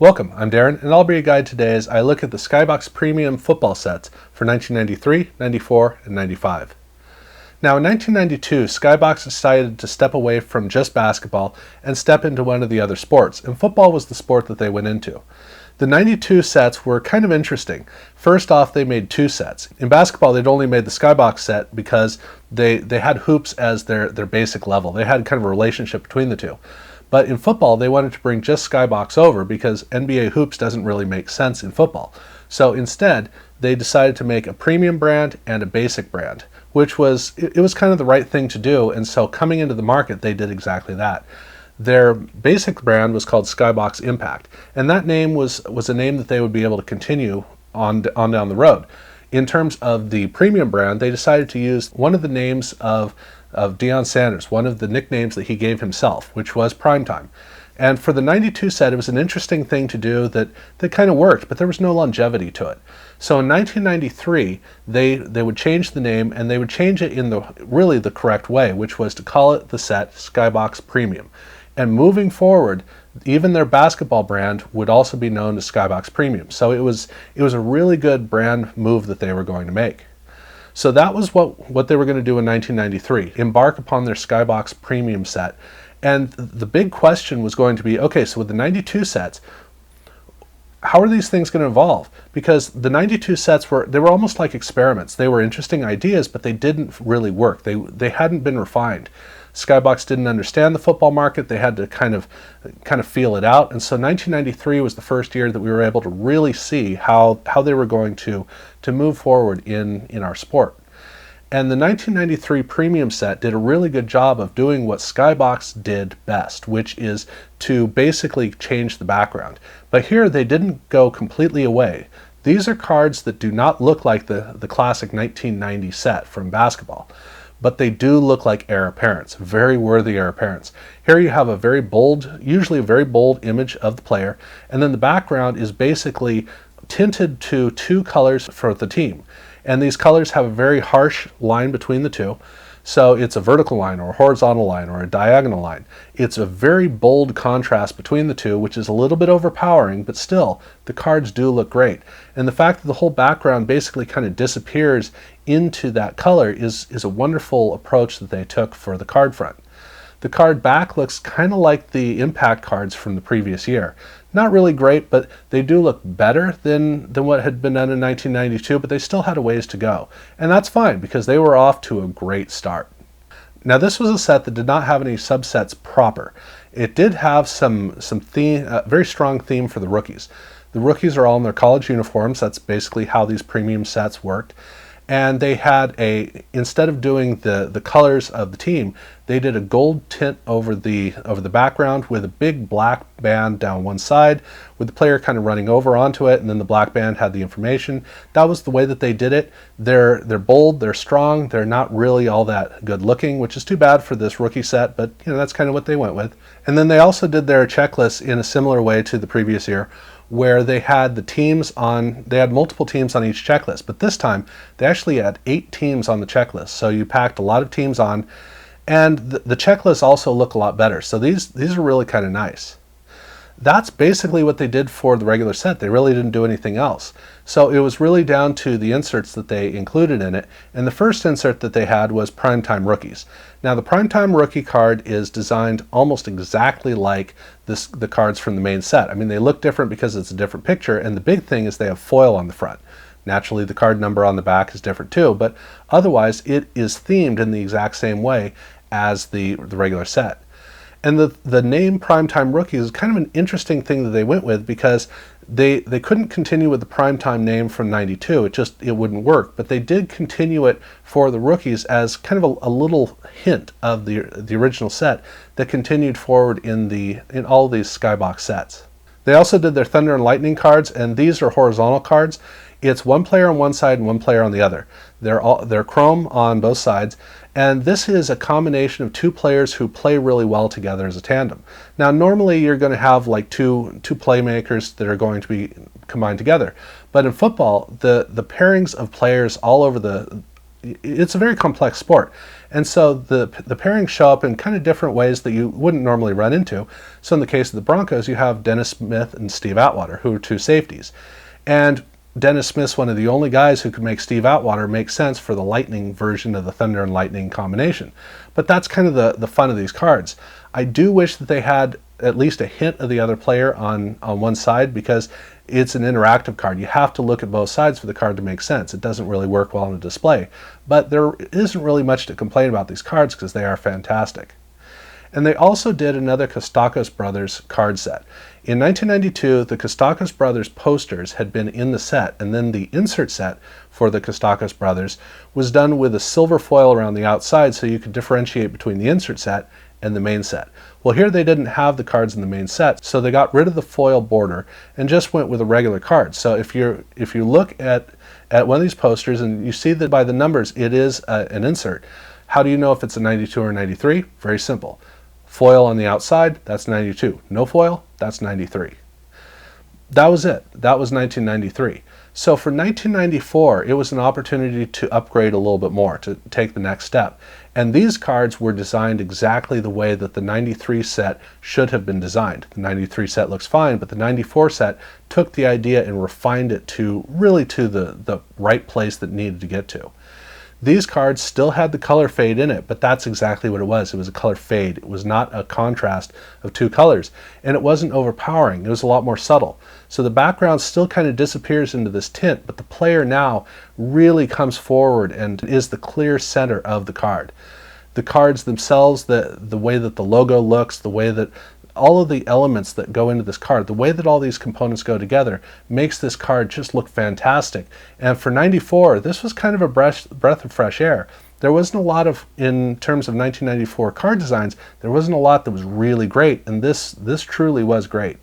Welcome, I'm Darren, and I'll be your guide today as I look at the SkyBox Premium football sets for 1993, 94, and 95. Now in 1992, SkyBox decided to step away from just basketball and step into one of the other sports, and football was the sport that they went into. The 92 sets were kind of interesting. First off, they made two sets. In basketball, they'd only made the SkyBox set because they had hoops as their basic level. They had kind of a relationship between the two. But in football, they wanted to bring just SkyBox over because NBA hoops doesn't really make sense in football. So instead, they decided to make a premium brand and a basic brand, which was kind of the right thing to do. And so coming into the market, they did exactly that. Their basic brand was called SkyBox Impact, and that name was a name that they would be able to continue on down the road. In terms of the premium brand, they decided to use one of the names of Deion Sanders, one of the nicknames that he gave himself, which was Primetime. And for the 92 set, it was an interesting thing to do that kind of worked, but there was no longevity to it. So in 1993, they would change the name, and they would change it in really the correct way, which was to call it the set SkyBox Premium. And moving forward, even their basketball brand would also be known as SkyBox Premium. So it was a really good brand move that they were going to make. So that was what they were going to do in 1993, embark upon their SkyBox Premium set. And the big question was going to be, okay, so with the 92 sets, how are these things going to evolve? Because the 92 sets were almost like experiments. They were interesting ideas, but they didn't really work. They hadn't been refined. SkyBox didn't understand the football market. They had to kind of feel it out. And so 1993 was the first year that we were able to really see how they were going to move forward in our sport. And the 1993 premium set did a really good job of doing what SkyBox did best, which is to basically change the background. But here they didn't go completely away. These are cards that do not look like the classic 1990 set from basketball, but they do look like heir apparents, very worthy heir apparents. Here you have usually a very bold image of the player, and then the background is basically tinted to two colors for the team. And these colors have a very harsh line between the two. So it's a vertical line or a horizontal line or a diagonal line. It's a very bold contrast between the two, which is a little bit overpowering, but still, the cards do look great. And the fact that the whole background basically kind of disappears into that color is a wonderful approach that they took for the card front. The card back looks kind of like the Impact cards from the previous year. Not really great, but they do look better than what had been done in 1992, but they still had a ways to go. And that's fine, because they were off to a great start. Now this was a set that did not have any subsets proper. It did have some theme, very strong theme for the rookies. The rookies are all in their college uniforms. That's basically how these premium sets worked. And they had instead of doing the colors of the team, they did a gold tint over the background with a big black band down one side, with the player kind of running over onto it, and then the black band had the information. That was the way that they did it. They're bold, they're strong, they're not really all that good looking, which is too bad for this rookie set, but that's kind of what they went with. And then they also did their checklist in a similar way to the previous year, where they had multiple teams on each checklist, but this time they actually had 8 teams on the checklist. So you packed a lot of teams on, and the checklists also look a lot better. So these are really kind of nice. That's basically what they did for the regular set. They really didn't do anything else. So it was really down to the inserts that they included in it. And the first insert that they had was Primetime Rookies. Now the Primetime Rookie card is designed almost exactly like the cards from the main set. I mean, they look different because it's a different picture, and the big thing is they have foil on the front. Naturally, the card number on the back is different too, but otherwise it is themed in the exact same way as the regular set. And the name Primetime Rookies is kind of an interesting thing that they went with, because they couldn't continue with the Primetime name from 92. It wouldn't work. But they did continue it for the rookies as kind of a little hint of the original set that continued forward in all these SkyBox sets. They also did their Thunder and Lightning cards, and these are horizontal cards. It's one player on one side and one player on the other. They're chrome on both sides, and this is a combination of two players who play really well together as a tandem. Now normally you're going to have like two playmakers that are going to be combined together, but in football the pairings of players all over it's a very complex sport. And so the pairings show up in kind of different ways that you wouldn't normally run into. So in the case of the Broncos, you have Dennis Smith and Steve Atwater, who are two safeties. And Dennis Smith's one of the only guys who could make Steve Atwater make sense for the Lightning version of the Thunder and Lightning combination. But that's kind of the fun of these cards. I do wish that they had at least a hint of the other player on one side, because it's an interactive card. You have to look at both sides for the card to make sense. It doesn't really work well on a display. But there isn't really much to complain about these cards because they are fantastic. And they also did another Kostakos Brothers card set. In 1992, the Kostakos Brothers posters had been in the set, and then the insert set for the Kostakos Brothers was done with a silver foil around the outside so you could differentiate between the insert set and the main set. Well, here they didn't have the cards in the main set, so they got rid of the foil border and just went with a regular card. So if you look at one of these posters and you see that by the numbers it is an insert, how do you know if it's a 92 or 93? Very simple. Foil on the outside, that's 92. No foil, that's 93. That was it. That was 1993. So for 1994, it was an opportunity to upgrade a little bit more, to take the next step. And these cards were designed exactly the way that the 93 set should have been designed. The 93 set looks fine, but the 94 set took the idea and refined it to really to the right place that it needed to get to. These cards still had the color fade in it, but that's exactly what it was. It was a color fade. It was not a contrast of two colors, and it wasn't overpowering. It was a lot more subtle. So the background still kind of disappears into this tint, but the player now really comes forward and is the clear center of the card. The cards themselves, the way that the logo looks, the way that all of the elements that go into this card, the way that all these components go together makes this card just look fantastic. And for 94, this was kind of a breath of fresh air. There wasn't a lot of, in terms of 1994 card designs, there wasn't a lot that was really great, and this truly was great.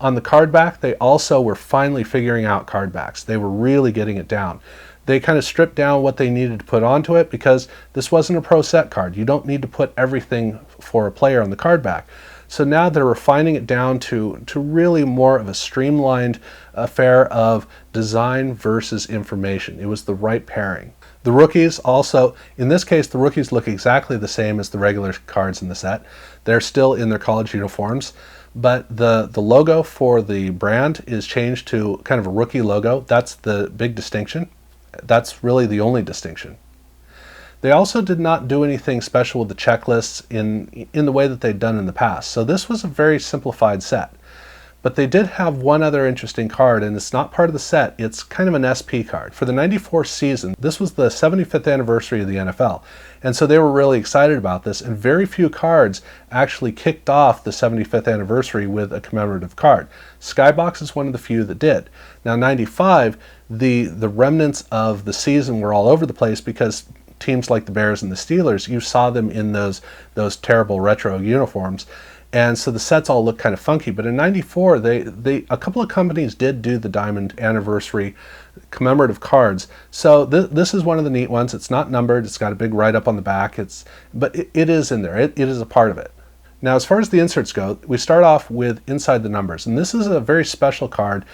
On the card back, they also were finally figuring out card backs. They were really getting it down. They kind of stripped down what they needed to put onto it, because this wasn't a pro set card. You don't need to put everything for a player on the card back. So now they're refining it down to really more of a streamlined affair of design versus information. It was the right pairing. The rookies also, in this case, the rookies look exactly the same as the regular cards in the set. They're still in their college uniforms, but the logo for the brand is changed to kind of a rookie logo. That's the big distinction. That's really the only distinction. They also did not do anything special with the checklists in the way that they'd done in the past. So this was a very simplified set. But they did have one other interesting card, and it's not part of the set. It's kind of an SP card. For the 94 season, this was the 75th anniversary of the NFL. And so they were really excited about this, and very few cards actually kicked off the 75th anniversary with a commemorative card. SkyBox is one of the few that did. Now 95, the remnants of the season were all over the place, because teams like the Bears and the Steelers, you saw them in those terrible retro uniforms, and so the sets all look kind of funky. But in 94, a couple of companies did do the Diamond Anniversary commemorative cards. So this is one of the neat ones. It's not numbered. It's got a big write-up on the back. But it is in there. It is a part of it. Now, as far as the inserts go, we start off with Inside the Numbers, and this is a very special card.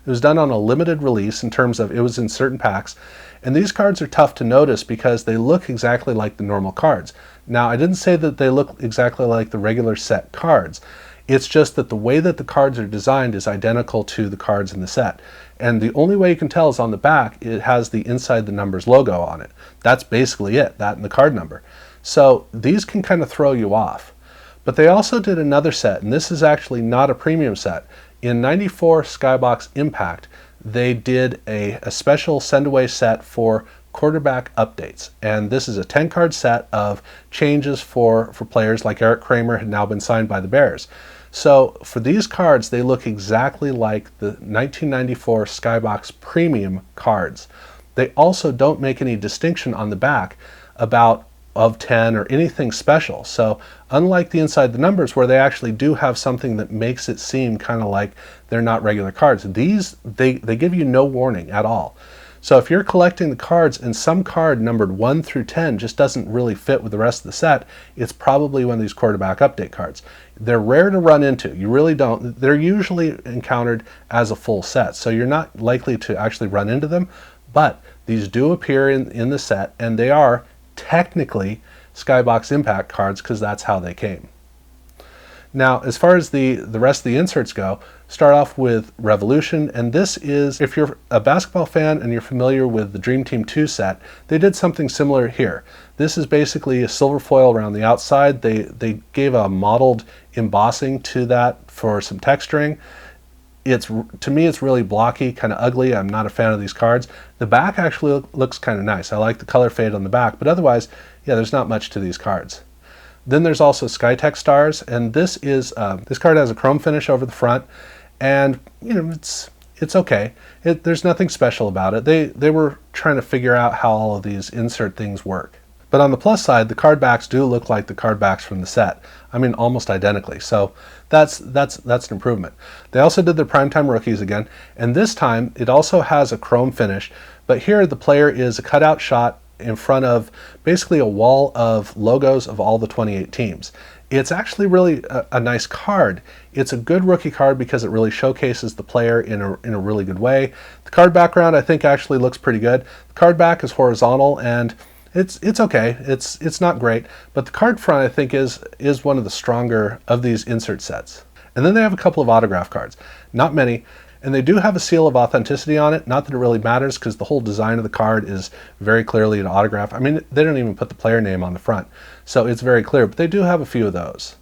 It was done on a limited release in terms of it was in certain packs. And these cards are tough to notice because they look exactly like the normal cards. Now, I didn't say that they look exactly like the regular set cards. It's just that the way that the cards are designed is identical to the cards in the set. And the only way you can tell is on the back, it has the Inside the Numbers logo on it. That's basically it, that and the card number. So these can kind of throw you off. But they also did another set, and this is actually not a premium set. In 94 Skybox Impact, they did a special send-away set for quarterback updates. And this is a 10-card set of changes for players like Eric Kramer had now been signed by the Bears. So for these cards, they look exactly like the 1994 Skybox Premium cards. They also don't make any distinction on the back about of 10 or anything special. So unlike the Inside the Numbers, where they actually do have something that makes it seem kind of like they're not regular cards, these they give you no warning at all. So if you're collecting the cards and some card numbered 1 through 10 just doesn't really fit with the rest of the set, it's probably one of these quarterback update cards. They're rare to run into. You really don't. They're usually encountered as a full set, so you're not likely to actually run into them. But these do appear in the set, and they are technically SkyBox Impact cards because that's how they came. Now, as far as the rest of the inserts go, start off with Revolution, and this is, if you're a basketball fan and you're familiar with the Dream Team 2 set, they did something similar here. This is basically a silver foil around the outside. They gave a mottled embossing to that for some texturing. To me, it's really blocky, kind of ugly. I'm not a fan of these cards. The back actually looks kind of nice. I like the color fade on the back, but otherwise, yeah, there's not much to these cards. Then there's also Skytech Stars, and this card has a chrome finish over the front, and it's okay. There's nothing special about it. They were trying to figure out how all of these insert things work. But on the plus side, the card backs do look like the card backs from the set. I mean, almost identically. So that's an improvement. They also did their primetime rookies again, and this time it also has a chrome finish, but here the player is a cutout shot in front of basically a wall of logos of all the 28 teams. It's actually really a nice card. It's a good rookie card because it really showcases the player in a really good way. The card background I think actually looks pretty good. The card back is horizontal, and it's okay. It's not great, but the card front I think is one of the stronger of these insert sets. And then they have a couple of autograph cards. Not many. And they do have a seal of authenticity on it. Not that it really matters because the whole design of the card is very clearly an autograph. I mean, they don't even put the player name on the front, so it's very clear, but they do have a few of those.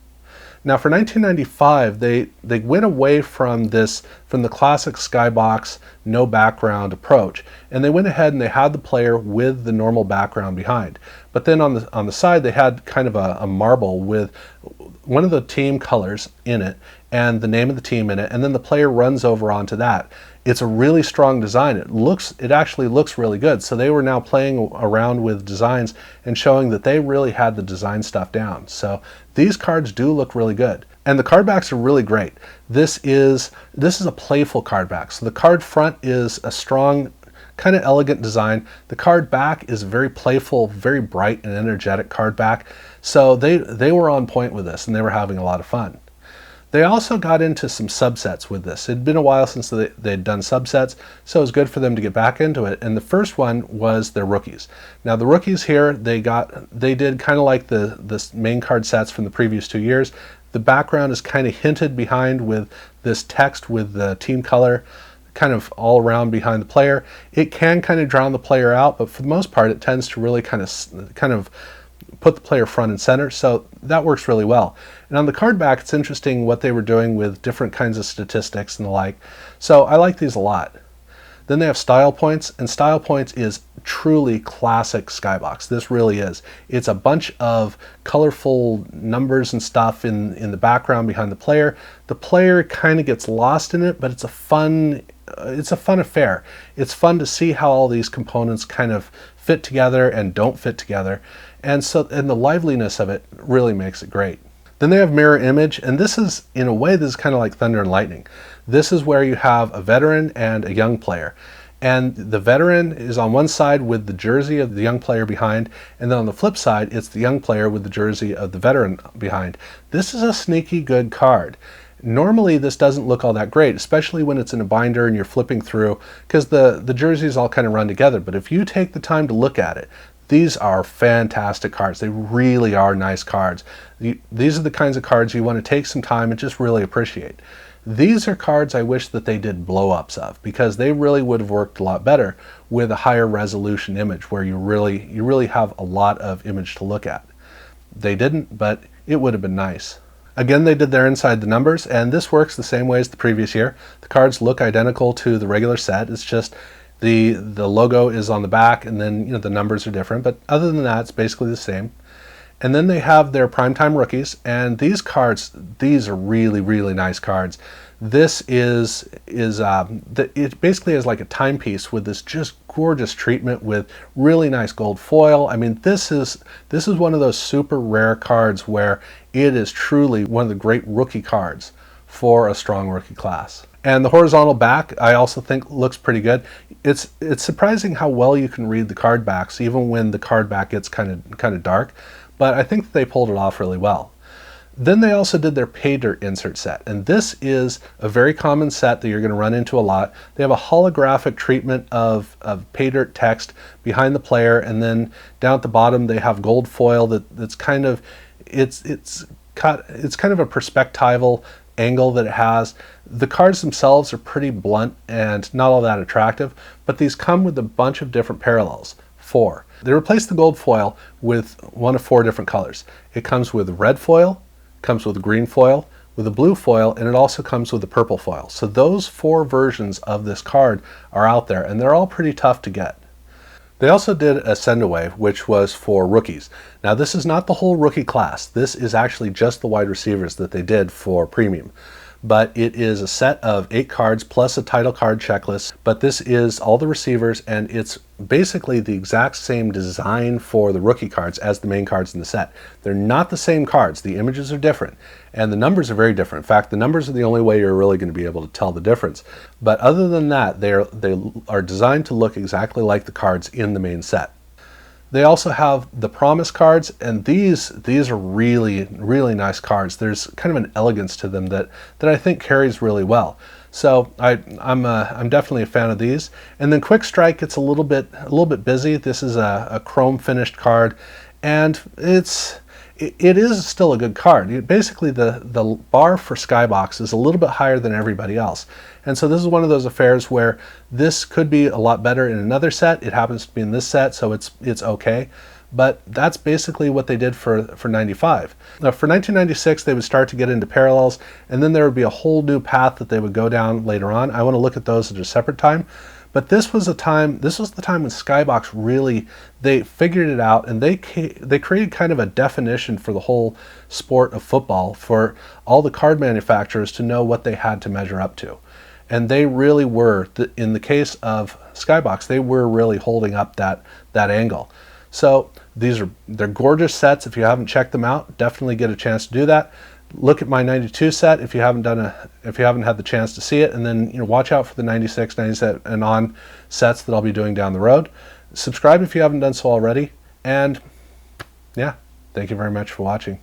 Now for 1995, they went away from the classic SkyBox no background approach, and they went ahead and they had the player with the normal background behind. But then on the side, they had kind of a marble with one of the team colors in it and the name of the team in it, and then the player runs over onto that. It's a really strong design. It actually looks really good. So they were now playing around with designs and showing that they really had the design stuff down. So these cards do look really good. And the card backs are really great. This is a playful card back. So the card front is a strong, kind of elegant design. The card back is a very playful, very bright and energetic card back. So they were on point with this, and they were having a lot of fun. They also got into some subsets with this. It had been a while since they'd done subsets, so it was good for them to get back into it. And the first one was their rookies. Now the rookies here, they did kind of like the main card sets from the previous 2 years. The background is kind of hinted behind with this text with the team color kind of all around behind the player. It can kind of drown the player out, but for the most part, it tends to really kind of put the player front and center, so that works really well. And on the card back, it's interesting what they were doing with different kinds of statistics and the like. So I like these a lot. Then they have style points, and style points is truly classic SkyBox. This really is. It's a bunch of colorful numbers and stuff in the background behind the player. The player kind of gets lost in it, but it's a fun affair. It's fun to see how all these components kind of fit together and don't fit together. And the liveliness of it really makes it great. Then they have mirror image, and this is, in a way, this is kind of like thunder and lightning. This is where you have a veteran and a young player. And the veteran is on one side with the jersey of the young player behind, and then on the flip side, it's the young player with the jersey of the veteran behind. This is a sneaky good card. Normally this doesn't look all that great, especially when it's in a binder and you're flipping through, because the jerseys all kind of run together. But if you take the time to look at it, these are fantastic cards. They really are nice cards. These are the kinds of cards you want to take some time and just really appreciate. These are cards I wish that they did blow-ups of, because they really would have worked a lot better with a higher resolution image where you really have a lot of image to look at. They didn't, but it would have been nice. Again, they did their inside the numbers, and this works the same way as the previous year. The cards look identical to the regular set. It's just the logo is on the back, and then the numbers are different, but other than that, it's basically the same. And then they have their primetime rookies, and these are really, really nice cards. This it basically is like a timepiece with this just gorgeous treatment with really nice gold foil. I mean, this is one of those super rare cards where it is truly one of the great rookie cards for a strong rookie class. And the horizontal back, I also think looks pretty good. It's surprising how well you can read the card backs, even when the card back gets kind of dark. But I think they pulled it off really well. Then they also did their pay dirt insert set, and this is a very common set that you're going to run into a lot. They have a holographic treatment of pay dirt text behind the player, and then down at the bottom they have gold foil that's kind of it's kind of a perspectival angle that it has. The cards themselves are pretty blunt and not all that attractive, but these come with a bunch of different parallels. 4. They replaced the gold foil with one of 4 different colors. It comes with red foil, comes with green foil, with a blue foil, and it also comes with a purple foil. So those 4 versions of this card are out there, and they're all pretty tough to get. They also did a send away, which was for rookies. Now this is not the whole rookie class. This is actually just the wide receivers that they did for premium. But it is a set of 8 cards plus a title card checklist. But this is all the receivers, and it's basically the exact same design for the rookie cards as the main cards in the set. They're not the same cards. The images are different, and the numbers are very different. In fact, the numbers are the only way you're really going to be able to tell the difference. But other than that, they are designed to look exactly like the cards in the main set. They also have the promise cards, and these are really, really nice cards. There's kind of an elegance to them that I think carries really well. So I'm definitely a fan of these. And then Quick Strike gets a little bit busy. This is a chrome finished card, and it is still a good card. Basically, the bar for SkyBox is a little bit higher than everybody else. And so this is one of those affairs where this could be a lot better in another set. It happens to be in this set, so it's okay. But that's basically what they did for 95. Now for 1996, they would start to get into parallels, and then there would be a whole new path that they would go down later on. I want to look at those at a separate time. But this was the time when SkyBox really, they figured it out, and they created kind of a definition for the whole sport of football for all the card manufacturers to know what they had to measure up to. And they really were, in the case of SkyBox, they were really holding up that angle. So they're gorgeous sets. If you haven't checked them out, definitely get a chance to do that. Look at my 92 set if you haven't had the chance to see it, and then watch out for the 96, 97, and on sets that I'll be doing down the road. Subscribe if you haven't done so already, and yeah, thank you very much for watching.